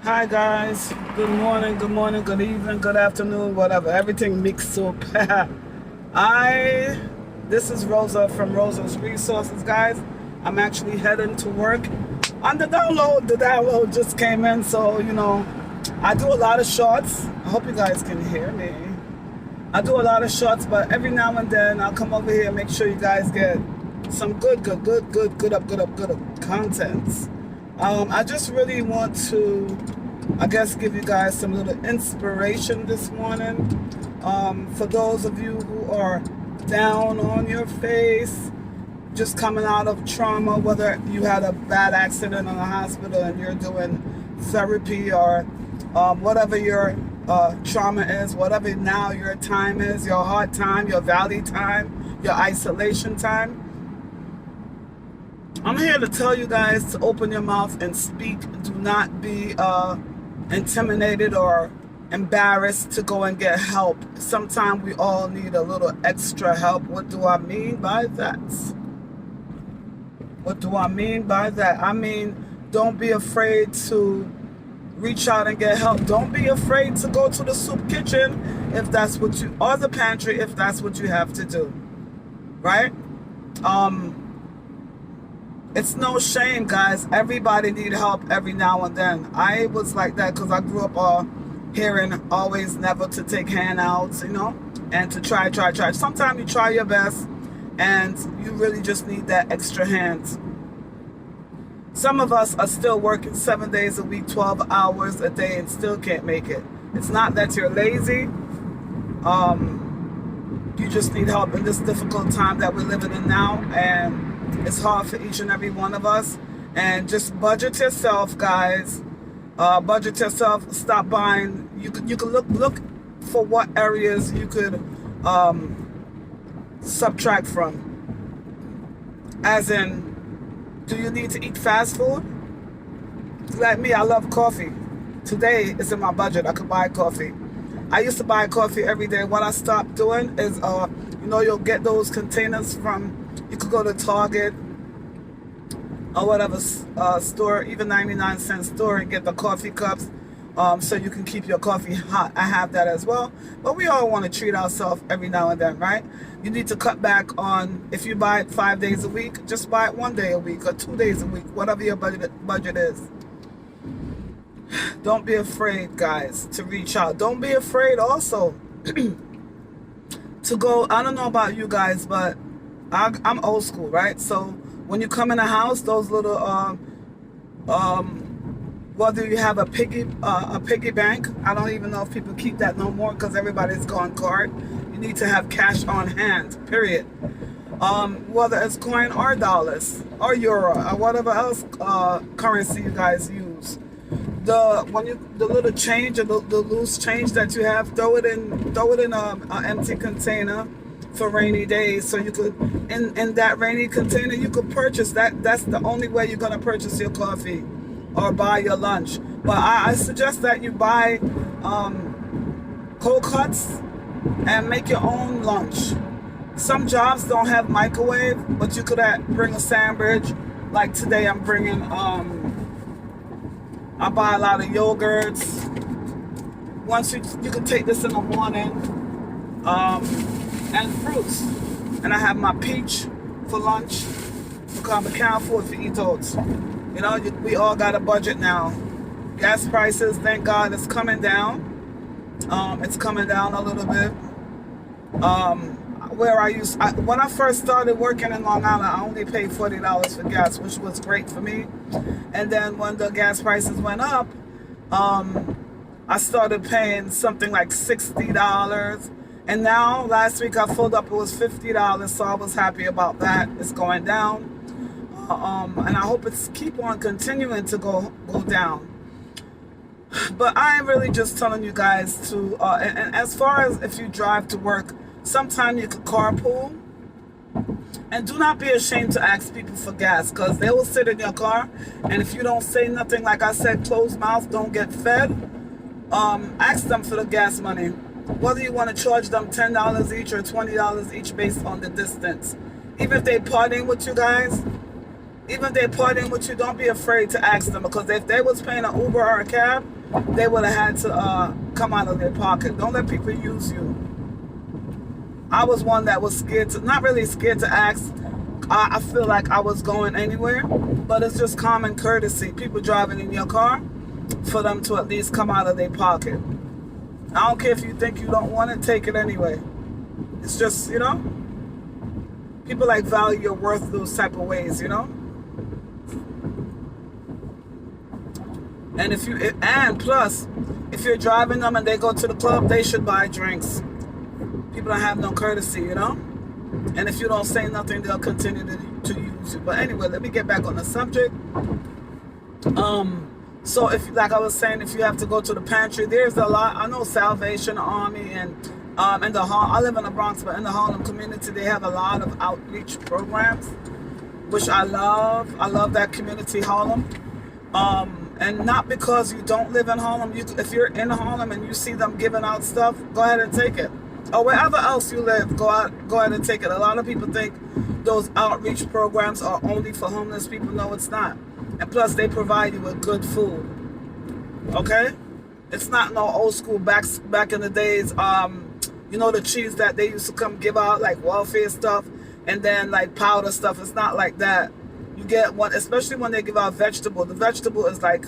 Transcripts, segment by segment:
Hi guys, good morning, good evening, good afternoon, whatever. Everything mixed up. I this is Rosa from Rosa's Resources, guys. I'm actually heading to work. On the download just came in, so I do a lot of shorts. I hope you guys can hear me. I do a lot of shorts, but every now and then I'll come over here and make sure you guys get some good up contents. I just really want to, I guess, give you guys some little inspiration this morning. For those of you who are down on your face, just coming out of trauma, whether you had a bad accident in a hospital and you're doing therapy, or whatever your trauma is, whatever now your time is, your hard time, your valley time, your isolation time. I'm here to tell you guys to open your mouth and speak. Do not be intimidated or embarrassed to go and get help. Sometimes we all need a little extra help. What do I mean by that? What do I mean by that? I mean, don't be afraid to reach out and get help. Don't be afraid to go to the soup kitchen if that's what you, or the pantry if that's what you have to do, right? It's no shame, guys. Everybody need help every now and then. I was like that because I grew up hearing always never to take handouts, and to try. Sometimes you try your best and you really just need that extra hand. Some of us are still working 7 days a week, 12 hours a day, and still can't make it. It's not that you're lazy. You just need help in this difficult time that we're living in now, and it's hard for each and every one of us. And just budget yourself, guys. Budget yourself. Stop buying. You could look for what areas you could subtract from. As in, do you need to eat fast food? Like me, I love coffee. Today it's in my budget. I could buy coffee. I used to buy coffee every day. What I stopped doing is, you'll get those containers from, you could go to Target or whatever store, even 99-cent store, and get the coffee cups so you can keep your coffee hot. I have that as well. But we all want to treat ourselves every now and then, right? You need to cut back on, if you buy it 5 days a week, just buy it 1 day a week or 2 days a week, whatever your budget is. Don't be afraid, guys, to reach out. Don't be afraid also to go. I don't know about you guys, but I'm old school, right? So when you come in a house, those little whether you have a piggy bank, I don't even know if people keep that no more because everybody's gone card. You need to have cash on hand, period. Whether it's coin or dollars or euro or whatever else currency you guys use. The little change or the loose change that you have, throw it in an empty container for rainy days. So you could, in that rainy container, you could purchase that. That's the only way you're gonna purchase your coffee or buy your lunch. But I suggest that you buy cold cuts and make your own lunch. Some jobs don't have microwave, but you could bring a sandwich. Like today, I'm bringing I buy a lot of yogurts. Once you can take this in the morning, and fruits. And I have my peach for lunch. Because I can't afford to eat those. We all got a budget now. Gas prices, thank God, it's coming down. It's coming down a little bit. When I first started working in Long Island, I only paid $40 for gas, which was great for me. And then when the gas prices went up, I started paying something like $60. And now, last week I filled up, it was $50, so I was happy about that. It's going down. And I hope it's keep on continuing to go down. But I'm really just telling you guys to, and as far as if you drive to work, sometimes you could carpool. And do not be ashamed to ask people for gas, because they will sit in your car, and if you don't say nothing, like I said, closed mouth don't get fed. Ask them for the gas money. Whether you want to charge them $10 each or $20 each based on the distance. Even if they're partying with you guys, even if they're partying with you, don't be afraid to ask them, because if they was paying an Uber or a cab, they would have had to come out of their pocket. Don't let people use you. I was one that was scared to, not really scared to ask. I feel like I was going anywhere, but it's just common courtesy. People driving in your car, for them to at least come out of their pocket. I don't care if you think you don't want it, take it anyway. It's just, you know, people like value your worth those type of ways, you know. And and plus, if you're driving them and they go to the club, they should buy drinks. People don't have no courtesy, you know. And if you don't say nothing, they'll continue to use you. But anyway, let me get back on the subject. So if, like I was saying, if you have to go to the pantry, there's a lot. I know Salvation Army and in the I live in the Bronx, but in the Harlem community, they have a lot of outreach programs, which I love. I love that community, Harlem. And not because you don't live in Harlem. If you're in Harlem and you see them giving out stuff, go ahead and take it. Or wherever else you live, go ahead and take it. A lot of people think those outreach programs are only for homeless people. No, it's not. And plus, they provide you with good food. Okay? It's not no old school back in the days. You know, the cheese that they used to come give out, like welfare stuff, and then like powder stuff. It's not like that. You get one, especially when they give out vegetable. The vegetable is like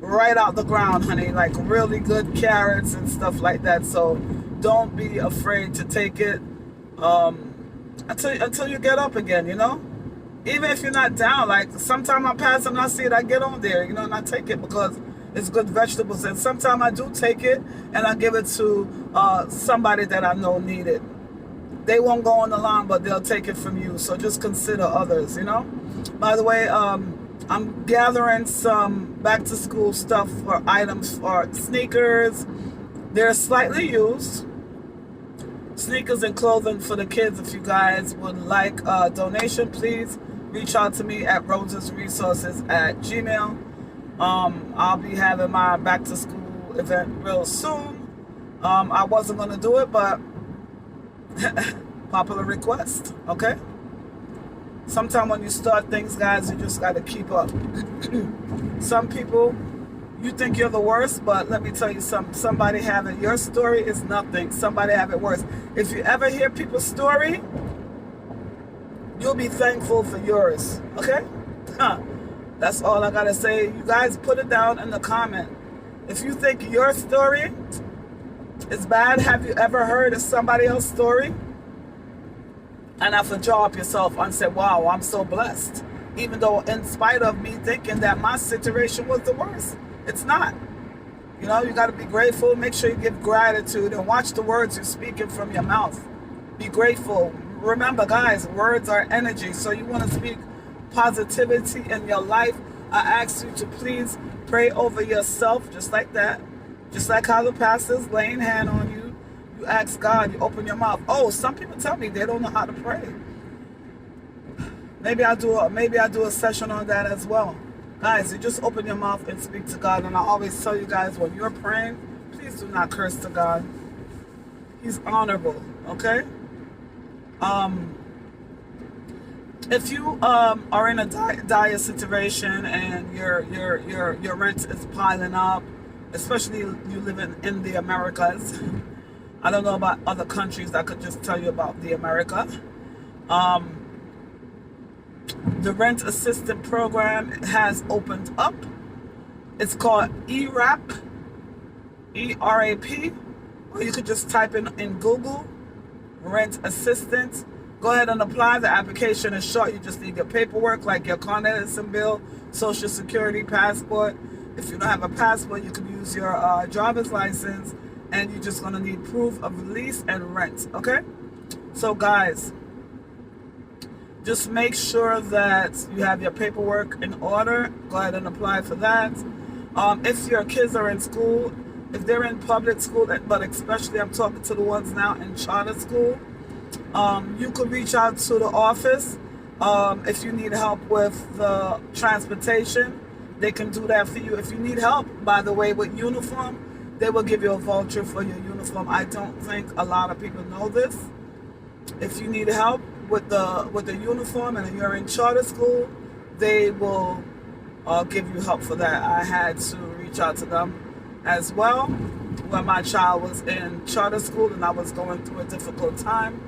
right out the ground, honey. Like really good carrots and stuff like that. So don't be afraid to take it until you get up again, you know? Even if you're not down, like sometimes I pass and I see it, I get on there, you know, and I take it because it's good vegetables. And sometimes I do take it and I give it to somebody that I know need it. They won't go on the line, but they'll take it from you. So just consider others, you know? By the way, I'm gathering some back to school stuff for items for sneakers. They're slightly used. Sneakers and clothing for the kids. If you guys would like a donation, please reach out to me at rosasresources@gmail.com. I'll be having my back to school event real soon. I wasn't going to do it, but popular request, okay? Sometimes when you start things, guys, you just got to keep up. Some people, you think you're the worst, but let me tell you something. Somebody having your story is nothing. Somebody have it worse. If you ever hear people's story, you'll be thankful for yours, okay? That's all I got to say. You guys put it down in the comment. If you think your story is bad, have you ever heard of somebody else's story? And have to draw up yourself and say, wow, I'm so blessed. Even though in spite of me thinking that my situation was the worst, it's not. You know, you got to be grateful. Make sure you give gratitude and watch the words you're speaking from your mouth. Be grateful. Remember, guys, words are energy. So you want to speak positivity in your life. I ask you to please pray over yourself just like that. Just like how the pastor's laying hand on you. You ask God, you open your mouth. Oh, some people tell me they don't know how to pray. Maybe I do a session on that as well. Guys, you just open your mouth and speak to God. And I always tell you guys, when you're praying, please do not curse to God. He's honorable, okay? If you are in a dire situation and your rent is piling up, especially you live in the Americas. I don't know about other countries. I could just tell you about the America. The rent assistance program has opened up. It's called ERAP, E-R-A-P, or you could just type in Google, rent assistance. Go ahead and apply. The application is short. You just need your paperwork, like your Con Edison bill, Social Security, passport. If you don't have a passport, you can use your driver's license, and you're just going to need proof of lease and rent, okay? So, guys, just make sure that you have your paperwork in order. Go ahead and apply for that. If your kids are in school, if they're in public school, but especially I'm talking to the ones now in charter school, you could reach out to the office. If you need help with the transportation, they can do that for you. If you need help, by the way, with uniform, they will give you a voucher for your uniform. I don't think a lot of people know this. If you need help with the uniform and you're in charter school, they will give you help for that. I had to reach out to them as well when my child was in charter school and I was going through a difficult time.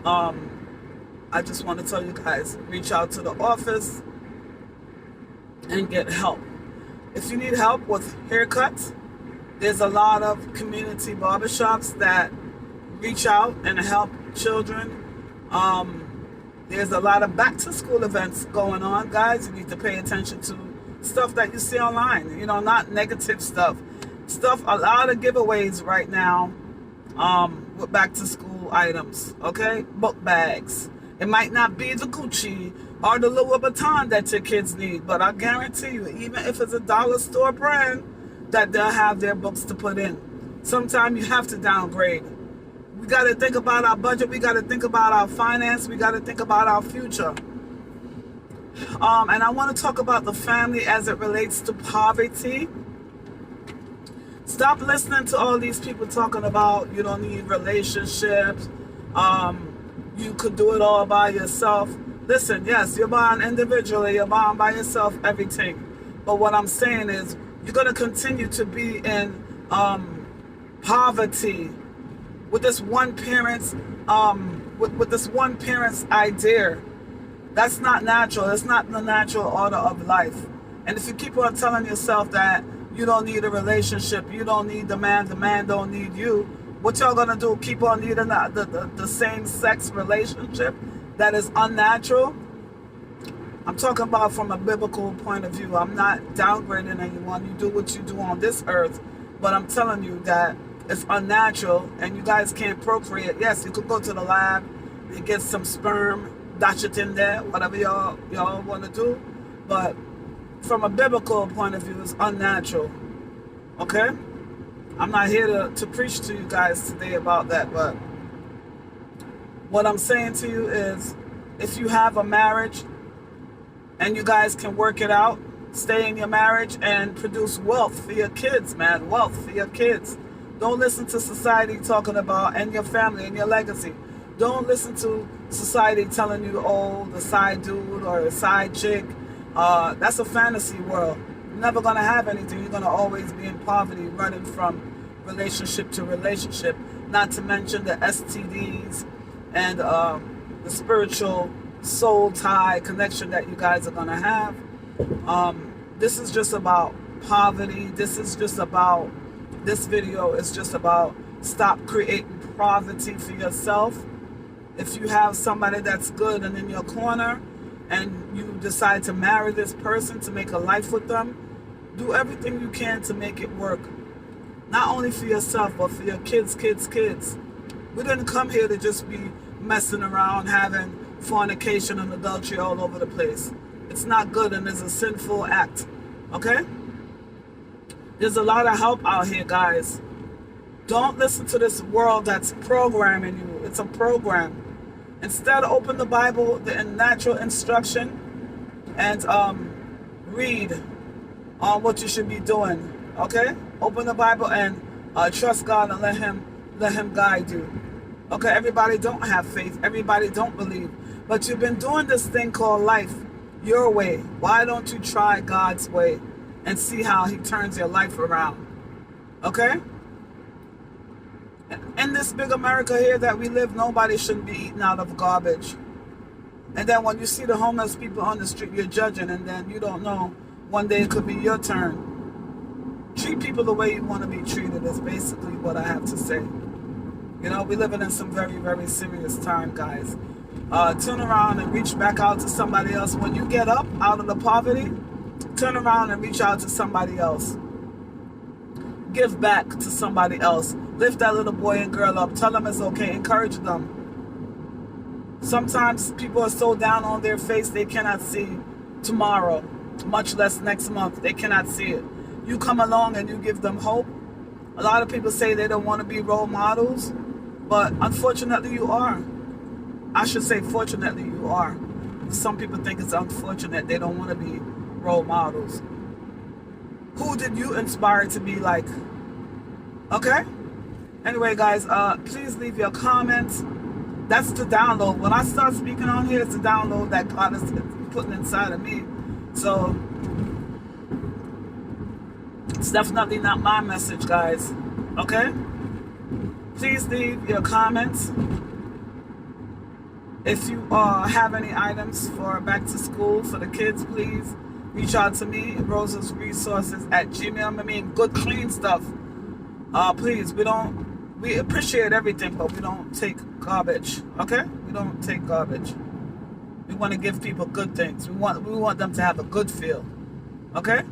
I just want to tell you guys, reach out to the office and get help. If you need help with haircuts, there's a lot of community barbershops that reach out and help children. There's a lot of back to school events going on, guys. You need to pay attention to stuff that you see online, you know, not negative stuff. A lot of giveaways right now with back to school items, okay? Book bags. It might not be the Gucci or the Louis Vuitton that your kids need, but I guarantee you, even if it's a dollar store brand, that they'll have their books to put in. Sometimes you have to downgrade. We got to think about our budget. We got to think about our finance. We got to think about our future. And I want to talk about the family as it relates to poverty. Stop listening to all these people talking about you don't need relationships. You could do it all by yourself. Listen, yes, you're born individually. You're born by yourself, everything. But what I'm saying is you're going to continue to be in poverty with this one parent's with this one parent's idea. That's not natural. It's not the natural order of life. And if you keep on telling yourself that you don't need a relationship, you don't need the man don't need you, what y'all gonna do? Keep on needing the same sex relationship that is unnatural? I'm talking about from a biblical point of view. I'm not downgrading anyone. You do what you do on this earth, but I'm telling you that it's unnatural and you guys can't procreate. Yes, you could go to the lab and get some sperm, dash it in there, whatever y'all want to do, but from a biblical point of view, it's unnatural. Okay? I'm not here to preach to you guys today about that, but what I'm saying to you is if you have a marriage and you guys can work it out, stay in your marriage and produce wealth for your kids, man. Wealth for your kids. Don't listen to society talking about and your family and your legacy. Don't listen to society telling you, oh, the side dude or the side chick. That's a fantasy world. You're never going to have anything. You're going to always be in poverty, running from relationship to relationship, not to mention the STDs and the spiritual soul tie connection that you guys are going to have. This is just about poverty. This video is just about stop creating poverty for yourself. If you have somebody that's good and in your corner and you decide to marry this person to make a life with them, do everything you can to make it work. Not only for yourself, but for your kids. We didn't come here to just be messing around, having fornication and adultery all over the place. It's not good and it's a sinful act. Okay? There's a lot of help out here, guys. Don't listen to this world that's programming you. It's a program. Instead, open the Bible, the natural instruction, and read on what you should be doing. Okay? Open the Bible and trust God and let Him guide you. Okay? Everybody don't have faith. Everybody don't believe. But you've been doing this thing called life your way. Why don't you try God's way and see how He turns your life around? Okay? In this big America here that we live, nobody shouldn't be eating out of garbage. And then when you see the homeless people on the street, you're judging, and then you don't know, one day it could be your turn. Treat people the way you want to be treated is basically what I have to say. You know, we're living in some very, very serious time, guys. Turn around and reach back out to somebody else. When you get up out of the poverty, turn around and reach out to somebody else. Give back to somebody else. Lift that little boy and girl up. Tell them it's okay. Encourage them. Sometimes people are so down on their face they cannot see tomorrow, much less next month. They cannot see it. You come along and you give them hope. A lot of people say they don't want to be role models, but unfortunately you are. I should say fortunately you are. Some people think it's unfortunate they don't want to be role models. Who did you inspire to be like? Okay? Anyway, guys, please leave your comments. That's the download. When I start speaking on here, it's the download that God is putting inside of me. So, It's definitely not my message, guys. Okay? Please leave your comments. If you have any items for back to school for the kids, please reach out to me, rosasresources@gmail. I mean, good, clean stuff. Please, we appreciate everything, but we don't take garbage. Okay? We don't take garbage. We want to give people good things. We want them to have a good feel. Okay?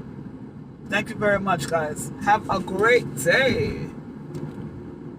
Thank you very much, guys. Have a great day.